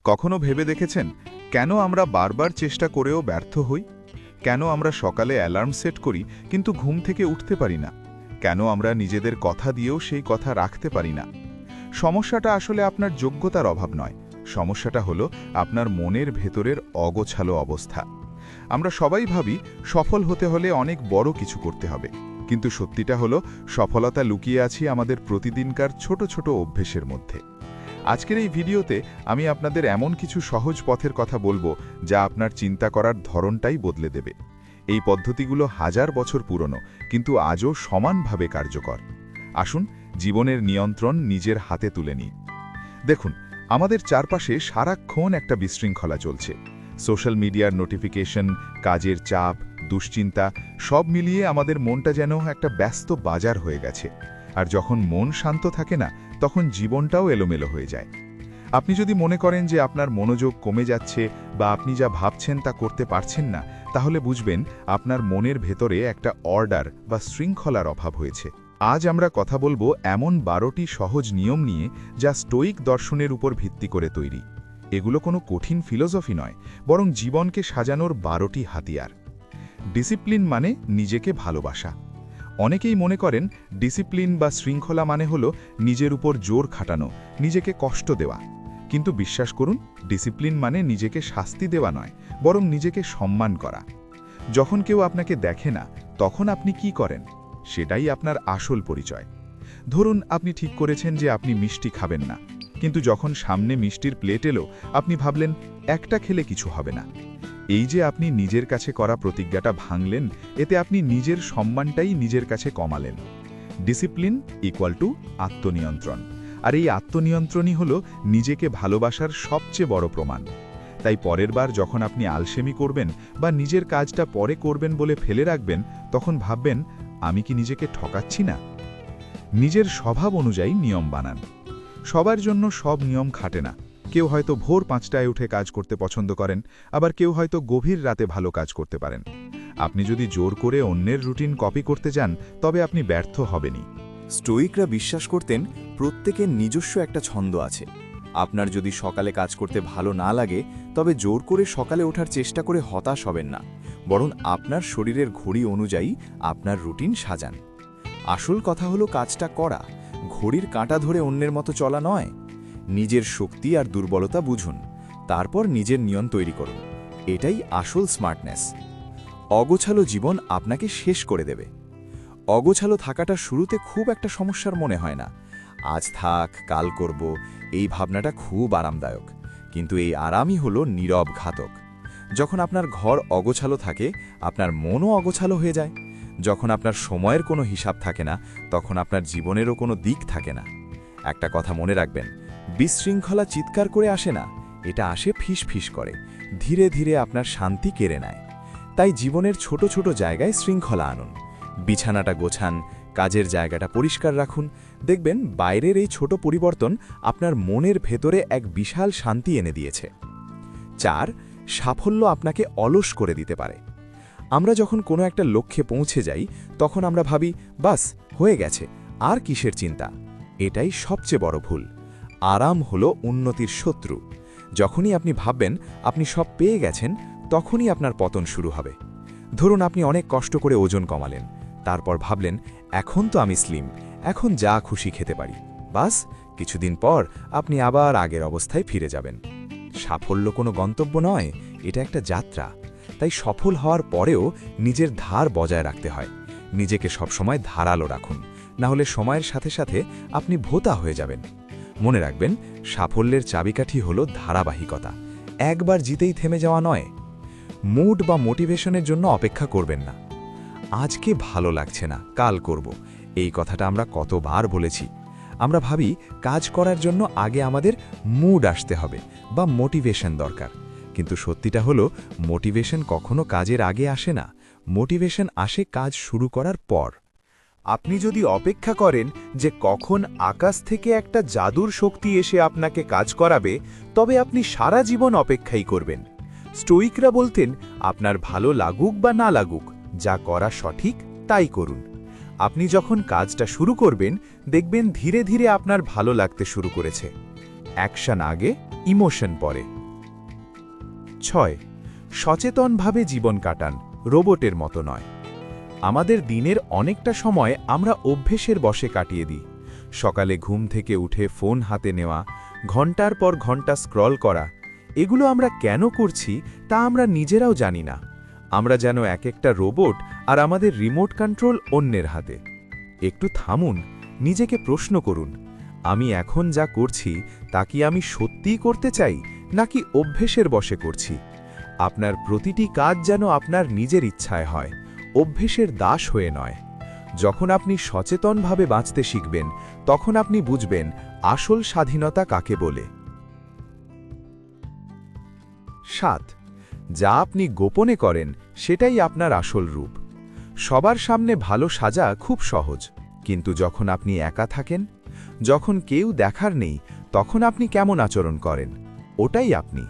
কখনো ভেবে দেখেছেন কেন আমরা বারবার চেষ্টা করেও ব্যর্থ হই? কেন আমরা সকালে অ্যালার্ম সেট করি কিন্তু ঘুম থেকে উঠতে পারি না? কেন আমরা নিজেদের কথা দিয়েও সেই কথা রাখতে পারি না? সমস্যাটা আসলে আপনার যোগ্যতার অভাব নয়, সমস্যাটা হলো আপনার মনের ভেতরের অগোছালো অবস্থা। আমরা সবাই ভাবি সফল হতে হলে অনেক বড় কিছু করতে হবে, কিন্তু সত্যিটা হলো সফলতা লুকিয়ে আছে আমাদের প্রতিদিনকার ছোট ছোট অভ্যেসের মধ্যে। আজকের এই ভিডিওতে আমি আপনাদের এমন কিছু সহজ পথের কথা বলবো যা আপনার চিন্তা করার ধরনটাই বদলে দেবে। এই পদ্ধতিগুলো হাজার বছর পুরনো, কিন্তু আজও সমানভাবে কার্যকর। আসুন জীবনের নিয়ন্ত্রণ নিজের হাতে তুলে নিই। দেখুন, আমাদের চারপাশে সারাক্ষণ একটা বিশৃঙ্খলা চলছে। সোশ্যাল মিডিয়ার নোটিফিকেশন, কাজের চাপ, দুশ্চিন্তা সব মিলিয়ে আমাদের মনটা যেন একটা ব্যস্ত বাজার হয়ে গেছে। আর যখন মন শান্ত থাকে না, তখন জীবনটাও এলোমেলো হয়ে যায়। আপনি যদি মনে করেন যে আপনার মনোযোগ কমে যাচ্ছে বা আপনি যা ভাবছেন তা করতে পারছেন না, তাহলে বুঝবেন আপনার মনের ভেতরে একটা অর্ডার বা শৃঙ্খলার অভাব হয়েছে। আজ আমরা কথা বলবো এমন 12টি সহজ নিয়ম নিয়ে, যা স্টোয়িক দর্শনের উপর ভিত্তি করে তৈরি। এগুলো কোনো কঠিন ফিলোসফি নয়, বরং জীবনকে সাজানোর 12টি হাতিয়ার। ডিসিপ্লিন মানে নিজেকে ভালোবাসা। অনেকেই মনে করেন ডিসিপ্লিন বা শৃঙ্খলা মানে হলো নিজের উপর জোর খাটানো, নিজেকে কষ্ট দেওয়া। কিন্তু বিশ্বাস করুন, ডিসিপ্লিন মানে নিজেকে শাস্তি দেওয়া নয়, বরং নিজেকে সম্মান করা। যখন কেউ আপনাকে দেখে না, তখন আপনি কি করেন? সেটাই আপনার আসল পরিচয়। ধরুন, আপনি ঠিক করেছেন যে আপনি মিষ্টি খাবেন না, কিন্তু যখন সামনে মিষ্টির প্লেট এলো, আপনি ভাবলেন একটা খেলে কিছু হবে না। এই যে আপনি নিজের কাছে করা প্রতিজ্ঞাটা ভাঙলেন, এতে আপনি নিজের সম্মানটাই নিজের কাছে কমালেন। ডিসিপ্লিন ইকুয়াল টু আত্মনিয়ন্ত্রণ, আর এই আত্মনিয়ন্ত্রণই হলো নিজেকে ভালোবাসার সবচেয়ে বড় প্রমাণ। তাই পরের বার যখন আপনি আলসেমি করবেন বা নিজের কাজটা পরে করবেন বলে ফেলে রাখবেন, তখন ভাববেন, আমি কি নিজেকে ঠকাচ্ছি না? নিজের স্বভাব অনুযায়ী নিয়ম বানান। সবার জন্য সব নিয়ম খাটে না। কেউ হয়তো ভোর 5টায় উঠে কাজ করতে পছন্দ করেন, আবার কেউ হয়তো গভীর রাতে ভালো কাজ করতে পারেন। আপনি যদি জোর করে অন্যের রুটিন কপি করতে যান, তবে আপনি ব্যর্থ হবেনই। স্টোয়িকরা বিশ্বাস করতেন প্রত্যেকের নিজস্ব একটা ছন্দ আছে। আপনার যদি সকালে কাজ করতে ভালো না লাগে, তবে জোর করে সকালে ওঠার চেষ্টা করে হতাশ হবেন না, বরং আপনার শরীরের ঘড়ি অনুযায়ী আপনার রুটিন সাজান। আসল কথা হলো কাজটা করা, ঘড়ির কাঁটা ধরে অন্যের মতো চলা নয়। নিজের শক্তি আর দুর্বলতা বুঝুন, তারপর নিজের নিয়ম তৈরি করুন। এটাই আসল স্মার্টনেস। অগোছালো জীবন আপনাকে শেষ করে দেবে। অগোছালো থাকাটা শুরুতে খুব একটা সমস্যার মনে হয় না। আজ থাক, কাল করব, এই ভাবনাটা খুব আরামদায়ক। কিন্তু এই আরামই হলো নীরব ঘাতক। যখন আপনার ঘর অগোছালো থাকে, আপনার মনও অগোছালো হয়ে যায়। যখন আপনার সময়ের কোনো হিসাব থাকে না, তখন আপনার জীবনেরও কোনো দিক থাকে না। একটা কথা মনে রাখবেন, বিশৃঙ্খলা চিৎকার করে আসে না, এটা আসে ফিস করে, ধীরে ধীরে আপনার শান্তি কেড়ে নেয়। তাই জীবনের ছোট ছোট জায়গায় শৃঙ্খলা আনুন। বিছানাটা গোছান, কাজের জায়গাটা পরিষ্কার রাখুন। দেখবেন বাইরের এই ছোট পরিবর্তন আপনার মনের ভেতরে এক বিশাল শান্তি এনে দিয়েছে। 4. সাফল্য আপনাকে অলস করে দিতে পারে। আমরা যখন কোনো একটা লক্ষ্যে পৌঁছে যাই, তখন আমরা ভাবি, বাস হয়ে গেছে, আর কিসের চিন্তা। এটাই সবচেয়ে বড় ভুল। আরাম হলো উন্নতির শত্রু। যখনই আপনি ভাববেন আপনি সব পেয়ে গেছেন, তখনই আপনার পতন শুরু হবে। ধরুন, আপনি অনেক কষ্ট করে ওজন কমালেন, তারপর ভাবলেন, এখন তো আমি স্লিম, এখন যা খুশি খেতে পারি। বাস কিছুদিন পর আপনি আবার আগের অবস্থায় ফিরে যাবেন। সাফল্য কোনো গন্তব্য নয়, এটা একটা যাত্রা। তাই সফল হওয়ার পরেও নিজের ধার বজায় রাখতে হয়। নিজেকে সবসময় ধারালো রাখুন, না হলে সময়ের সাথে সাথে আপনি ভোঁতা হয়ে যাবেন। মনে রাখবেন, সাফল্যের চাবিকাঠি হলো ধারাবাহিকতা, একবার জিতেই থেমে যাওয়া নয়। মুড বা মোটিভেশনের জন্য অপেক্ষা করবেন না। আজকে ভালো লাগছে না, কাল করব, এই কথাটা আমরা কতবার বলেছি। আমরা ভাবি কাজ করার জন্য আগে আমাদের মুড আসতে হবে বা মোটিভেশন দরকার, কিন্তু সত্যিটা হলো মোটিভেশন কখনো কাজের আগে আসে না। মোটিভেশন আসে কাজ শুরু করার পর। আপনি যদি অপেক্ষা করেন যে কখন আকাশ থেকে একটা জাদুর শক্তি এসে আপনাকে কাজ করাবে, তবে আপনি সারা জীবন অপেক্ষাই করবেন। স্টোয়িকরা বলতেন, আপনার ভালো লাগুক বা না লাগুক, যা করা সঠিক তাই করুন। আপনি যখন কাজটা শুরু করবেন, দেখবেন ধীরে ধীরে আপনার ভালো লাগতে শুরু করেছে। অ্যাকশন আগে, ইমোশন পরে। 6. সচেতনভাবে জীবন কাটান, রোবটের মতো নয়। আমাদের দিনের অনেকটা সময় আমরা অভ্যেসের বশে কাটিয়ে দিই। সকালে ঘুম থেকে উঠে ফোন হাতে নেওয়া, ঘন্টার পর ঘন্টা স্ক্রল করা, এগুলো আমরা কেন করছি তা আমরা নিজেরাও জানি না। আমরা যেন এক একটা রোবট, আর আমাদের রিমোট কন্ট্রোল অন্যের হাতে। একটু থামুন, নিজেকে প্রশ্ন করুন, আমি এখন যা করছি তা কি আমি সত্যিই করতে চাই, নাকি অভ্যেসের বশে করছি? আপনার প্রতিটি কাজ যেন আপনার নিজের ইচ্ছায় হয়, অভ্যেসের দাস হয়ে নয়। যখন আপনি সচেতনভাবে বাঁচতে শিখবেন, তখন আপনি বুঝবেন আসল স্বাধীনতা কাকে বলে। 7. যা আপনি গোপনে করেন সেটাই আপনার আসল রূপ। সবার সামনে ভালো সাজা খুব সহজ, কিন্তু যখন আপনি একা থাকেন, যখন কেউ দেখার নেই, তখন আপনি কেমন আচরণ করেন, ওটাই আপনি।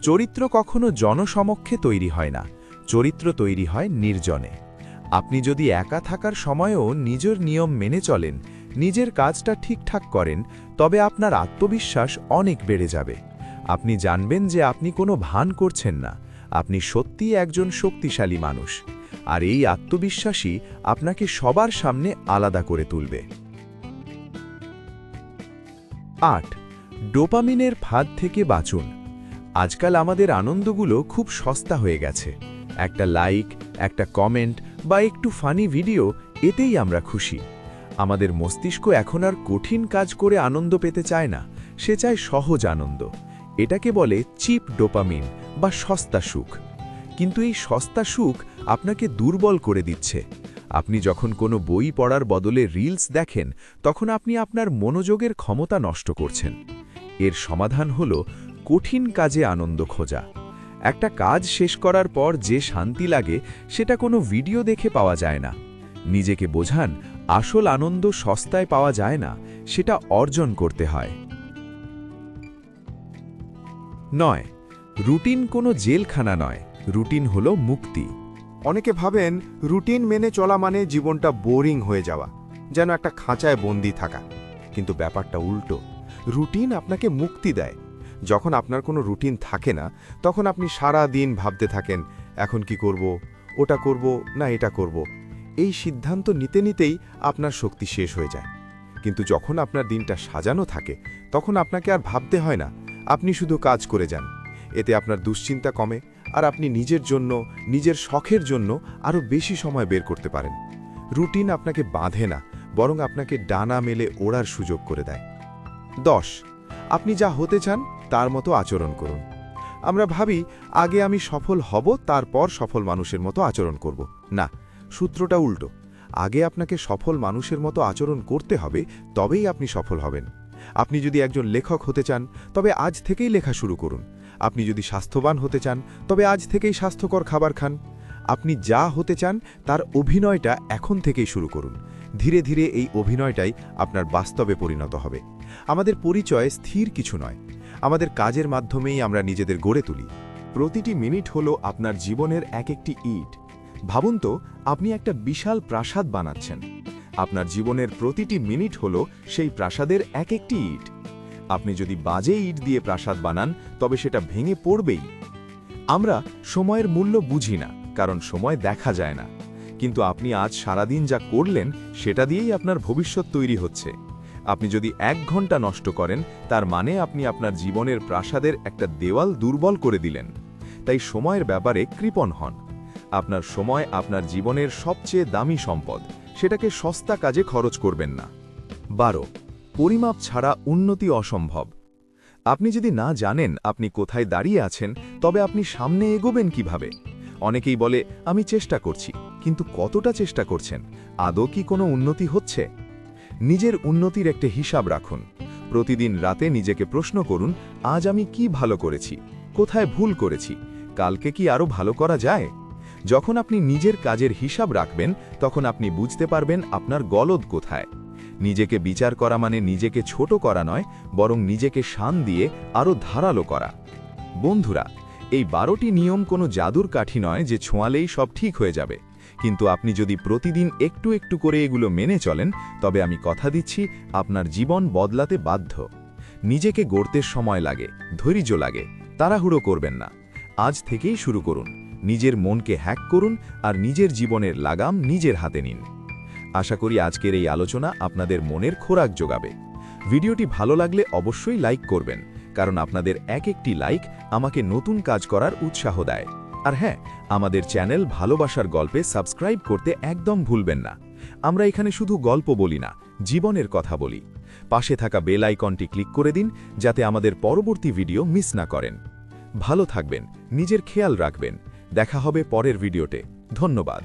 চরিত্র কখনো জনসমক্ষে তৈরি হয় না, চরিত্র তৈরি হয় নির্জনে। আপনি যদি একা থাকার সময়েও নিজের নিয়ম মেনে চলেন, নিজের কাজটা ঠিকঠাক করেন, তবে আপনার আত্মবিশ্বাস অনেক বেড়ে যাবে। আপনি জানবেন যে আপনি কোনো ভান করছেন না, আপনি সত্যিই একজন শক্তিশালী মানুষ। আর এই আত্মবিশ্বাসই আপনাকে সবার সামনে আলাদা করে তুলবে। 8. ডোপামিনের ফাঁদ থেকে বাঁচুন। আজকাল আমাদের আনন্দগুলো খুব সস্তা হয়ে গেছে। একটা লাইক, একটা কমেন্ট বা একটু ফানি ভিডিও, এতেই আমরা খুশি। আমাদের মস্তিষ্ক এখন আর কঠিন কাজ করে আনন্দ পেতে চায় না, সে চায় সহজ আনন্দ। এটাকে বলে চিপ ডোপামিন বা সস্তা সুখ। কিন্তু এই সস্তা সুখ আপনাকে দুর্বল করে দিচ্ছে। আপনি যখন কোনো বই পড়ার বদলে রিলস দেখেন, তখন আপনি আপনার মনোযোগের ক্ষমতা নষ্ট করছেন। এর সমাধান হল কঠিন কাজে আনন্দ খোঁজা। একটা কাজ শেষ করার পর যে শান্তি লাগে, সেটা কোনো ভিডিও দেখে পাওয়া যায় না। নিজেকে বোঝান, আসল আনন্দ সস্তায় পাওয়া যায় না, সেটা অর্জন করতে হয়। 9. রুটিন কোনো জেলখানা নয়, রুটিন হলো মুক্তি। অনেকে ভাবেন রুটিন মেনে চলা মানে জীবনটা বোরিং হয়ে যাওয়া, যেন একটা খাঁচায় বন্দি থাকা। কিন্তু ব্যাপারটা উল্টো। রুটিন আপনাকে মুক্তি দেয়। যখন আপনার কোনো রুটিন থাকে না, তখন আপনি সারা দিন ভাবতে থাকেন, এখন কি করব, ওটা করব না এটা করব। এই সিদ্ধান্ত নিতে নিতেই আপনার শক্তি শেষ হয়ে যায়। কিন্তু যখন আপনার দিনটা সাজানো থাকে, তখন আপনাকে আর ভাবতে হয় না, আপনি শুধু কাজ করে যান। এতে আপনার দুশ্চিন্তা কমে, আর আপনি নিজের জন্য, নিজের শখের জন্য আরও বেশি সময় বের করতে পারেন। রুটিন আপনাকে বাঁধে না, বরং আপনাকে ডানা মেলে ওড়ার সুযোগ করে দেয়। 10. আপনি যা হতে চান তার মতো আচরণ করুন। আমরা ভাবি আগে আমি সফল হব, তারপর সফল মানুষের মতো আচরণ করব। না, সূত্রটা উল্টো। আগে আপনাকে সফল মানুষের মতো আচরণ করতে হবে, তবেই আপনি সফল হবেন। আপনি যদি একজন লেখক হতে চান, তবে আজ থেকেই লেখা শুরু করুন। আপনি যদি স্বাস্থ্যবান হতে চান, তবে আজ থেকেই স্বাস্থ্যকর খাবার খান। আপনি যা হতে চান তার অভিনয়টা এখন থেকেই শুরু করুন। ধীরে ধীরে এই অভিনয়টাই আপনার বাস্তবে পরিণত হবে। আমাদের পরিচয় স্থির কিছু নয়, আমাদের কাজের মাধ্যমেই আমরা নিজেদের গড়ে তুলি। প্রতিটি মিনিট হলো আপনার জীবনের এক একটি ইট। ভাবুন তো, আপনি একটা বিশাল প্রাসাদ বানাচ্ছেন। আপনার জীবনের প্রতিটি মিনিট হলো সেই প্রাসাদের এক একটি ইট। আপনি যদি বাজে ইট দিয়ে প্রাসাদ বানান, তবে সেটা ভেঙে পড়বেই। আমরা সময়ের মূল্য বুঝি না, কারণ সময় দেখা যায় না। কিন্তু আপনি আজ সারাদিন যা করলেন, সেটা দিয়েই আপনার ভবিষ্যৎ তৈরি হচ্ছে। আপনি যদি 1 ঘন্টা নষ্ট করেন, তার মানে আপনি আপনার জীবনের প্রাসাদের একটা দেওয়াল দুর্বল করে দিলেন। তাই সময়ের ব্যাপারে কৃপণ হন। আপনার সময় আপনার জীবনের সবচেয়ে দামি সম্পদ, সেটাকে সস্তা কাজে খরচ করবেন না। 12. পরিমাপ ছাড়া উন্নতি অসম্ভব। আপনি যদি না জানেন আপনি কোথায় দাঁড়িয়ে আছেন, তবে আপনি সামনে এগোবেন কিভাবে? অনেকেই বলে, আমি চেষ্টা করছি, কিন্তু কতটা চেষ্টা করছেন? আদৌ কি কোনো উন্নতি হচ্ছে? নিজের উন্নতির একটা হিসাব রাখুন। প্রতিদিন রাতে নিজেকে প্রশ্ন করুন, আজ আমি কি ভালো করেছি, কোথায় ভুল করেছি, কালকে কি আরও ভালো করা যায়? যখন আপনি নিজের কাজের হিসাব রাখবেন, তখন আপনি বুঝতে পারবেন আপনার গলদ কোথায়। নিজেকে বিচার করা মানে নিজেকে ছোট করা নয়, বরং নিজেকে শান দিয়ে আরও ধারালো করা। বন্ধুরা, এই 12টি নিয়ম কোনো জাদুর কাঠি নয় যে ছোঁয়ালেই সব ঠিক হয়ে যাবে। কিন্তু আপনি যদি প্রতিদিন একটু একটু করে এগুলো মেনে চলেন, তবে আমি কথা দিচ্ছি আপনার জীবন বদলাতে বাধ্য। নিজেকে গড়তে সময় লাগে, ধৈর্য লাগে, তাড়াহুড়ো করবেন না। আজ থেকেই শুরু করুন, নিজের মনকে হ্যাক করুন আর নিজের জীবনের লাগাম নিজের হাতে নিন। আশা করি আজকের এই আলোচনা আপনাদের মনের খোরাক যোগাবে। ভিডিওটি ভালো লাগলে অবশ্যই লাইক করবেন, কারণ আপনাদের এক একটি লাইক আমাকে নতুন কাজ করার উৎসাহ দেয়। আর হ্যাঁ, আমাদের চ্যানেল ভালোবাসার গল্পে সাবস্ক্রাইব করতে একদম ভুলবেন না। আমরা এখানে শুধু গল্প বলি না, জীবনের কথা বলি। পাশে থাকা বেল আইকনটি ক্লিক করে দিন, যাতে আমাদের পরবর্তী ভিডিও মিস না করেন। ভালো থাকবেন, নিজের খেয়াল রাখবেন। দেখা হবে পরের ভিডিওতে। ধন্যবাদ।